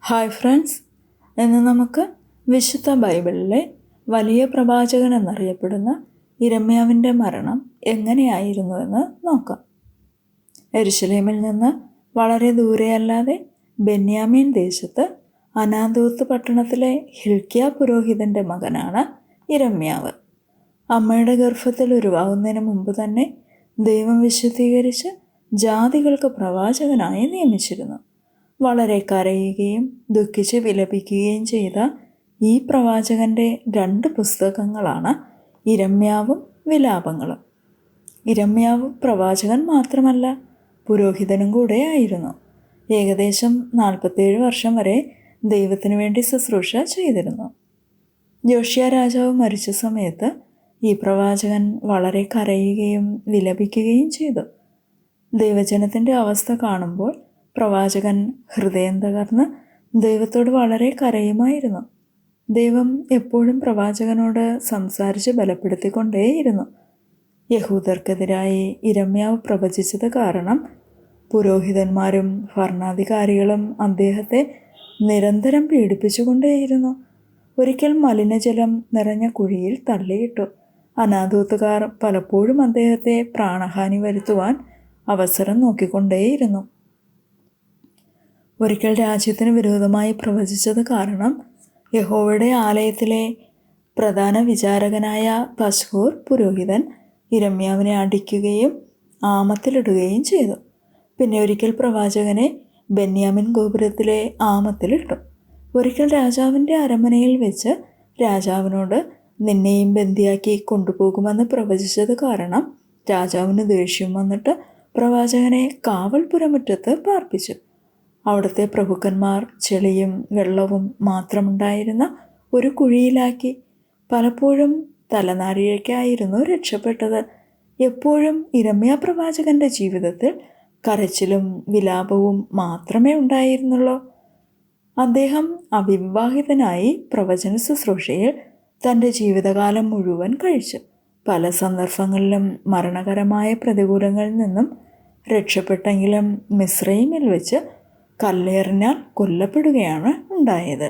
Hi friends, ഇന്ന് നമുക്ക് വിശുദ്ധ ബൈബിളിലെ വലിയ പ്രവാചകൻ എന്നറിയപ്പെടുന്ന യിരെമ്യാവിൻ്റെ മരണം എങ്ങനെയായിരുന്നുവെന്ന് നോക്കാം. യെരുശലേമിൽ നിന്ന് വളരെ ദൂരെയല്ലാതെ ബെന്യാമീൻ ദേശത്ത് അനാഥോത്ത് പട്ടണത്തിലെ ഹിൽക്കിയ പുരോഹിതൻ്റെ മകനാണ് യിരെമ്യാവ്. അമ്മയുടെ ഗർഭത്തിൽ ഉരുവാകുന്നതിന് മുമ്പ് തന്നെ ദൈവം വിശുദ്ധീകരിച്ച് ജാതികൾക്ക് പ്രവാചകനായി നിയമിച്ചിരുന്നു. വളരെ കരയുകയും ദുഃഖിച്ച് വിലപിക്കുകയും ചെയ്ത ഈ പ്രവാചകൻ്റെ 2 പുസ്തകങ്ങളാണ് യിരെമ്യാവും വിലാപങ്ങളും. യിരെമ്യാവ് പ്രവാചകൻ മാത്രമല്ല, പുരോഹിതനും കൂടെ ആയിരുന്നു. ഏകദേശം 47 വർഷം വരെ ദൈവത്തിനു വേണ്ടി ശുശ്രൂഷ ചെയ്തിരുന്നു. യോശിയ രാജാവ് മരിച്ച സമയത്ത് ഈ പ്രവാചകൻ വളരെ കരയുകയും വിലപിക്കുകയും ചെയ്തു. ദൈവജനത്തിൻ്റെ അവസ്ഥ കാണുമ്പോൾ പ്രവാചകൻ ഹൃദയം തകർന്ന് ദൈവത്തോട് വളരെ കരയുമായിരുന്നു. ദൈവം എപ്പോഴും പ്രവാചകനോട് സംസാരിച്ച് ബലപ്പെടുത്തിക്കൊണ്ടേയിരുന്നു. യഹൂദർക്കെതിരായി യിരെമ്യാവ് പ്രവചിച്ചത് കാരണം പുരോഹിതന്മാരും ഭരണാധികാരികളും അദ്ദേഹത്തെ നിരന്തരം പീഡിപ്പിച്ചുകൊണ്ടേയിരുന്നു. ഒരിക്കൽ മലിനജലം നിറഞ്ഞ കുഴിയിൽ തള്ളിയിട്ടു. അനാഥോത്തുകാർ പലപ്പോഴും അദ്ദേഹത്തെ പ്രാണഹാനി വരുത്തുവാൻ അവസരം നോക്കിക്കൊണ്ടേയിരുന്നു. ഒരിക്കൽ രാജ്യത്തിന് വിരോധമായി പ്രവചിച്ചത് കാരണം യഹോവയുടെ ആലയത്തിലെ പ്രധാന വിചാരകനായ പശ്ഹൂർ പുരോഹിതൻ യിരെമ്യാവിനെ അടിക്കുകയും ആമത്തിലിടുകയും ചെയ്തു. പിന്നെ ഒരിക്കൽ പ്രവാചകനെ ബെന്യാമിൻ ഗോപുരത്തിലെ ആമത്തിലിട്ടു. ഒരിക്കൽ രാജാവിൻ്റെ അരമനയിൽ വെച്ച് രാജാവിനോട് നിന്നെയും ബന്ദിയാക്കി കൊണ്ടുപോകുമെന്ന് പ്രവചിച്ചത് കാരണം രാജാവിന് ദേഷ്യം വന്നിട്ട് പ്രവാചകനെ കാവൽപുരമുറ്റത്ത് പാർപ്പിച്ചു. അവിടുത്തെ പ്രഭുക്കന്മാർ ചെളിയും വെള്ളവും മാത്രമുണ്ടായിരുന്ന ഒരു കുഴിയിലാക്കി. പലപ്പോഴും തലനാരിഴയ്ക്കായിരുന്നു രക്ഷപ്പെട്ടത്. എപ്പോഴും യിരെമ്യാ പ്രവാചകൻ്റെ ജീവിതത്തിൽ കരച്ചിലും വിലാപവും മാത്രമേ ഉണ്ടായിരുന്നുള്ളൂ. അദ്ദേഹം അവിവാഹിതനായി പ്രവചന ശുശ്രൂഷയിൽ തൻ്റെ ജീവിതകാലം മുഴുവൻ കഴിച്ചു. പല സന്ദർഭങ്ങളിലും മരണകരമായ പ്രതികൂലങ്ങളിൽ നിന്നും രക്ഷപ്പെട്ടെങ്കിലും മിസ്രയീമിൽ വെച്ച് കല്ലേറിനാൽ കൊല്ലപ്പെടുകയാണ് ഉണ്ടായത്.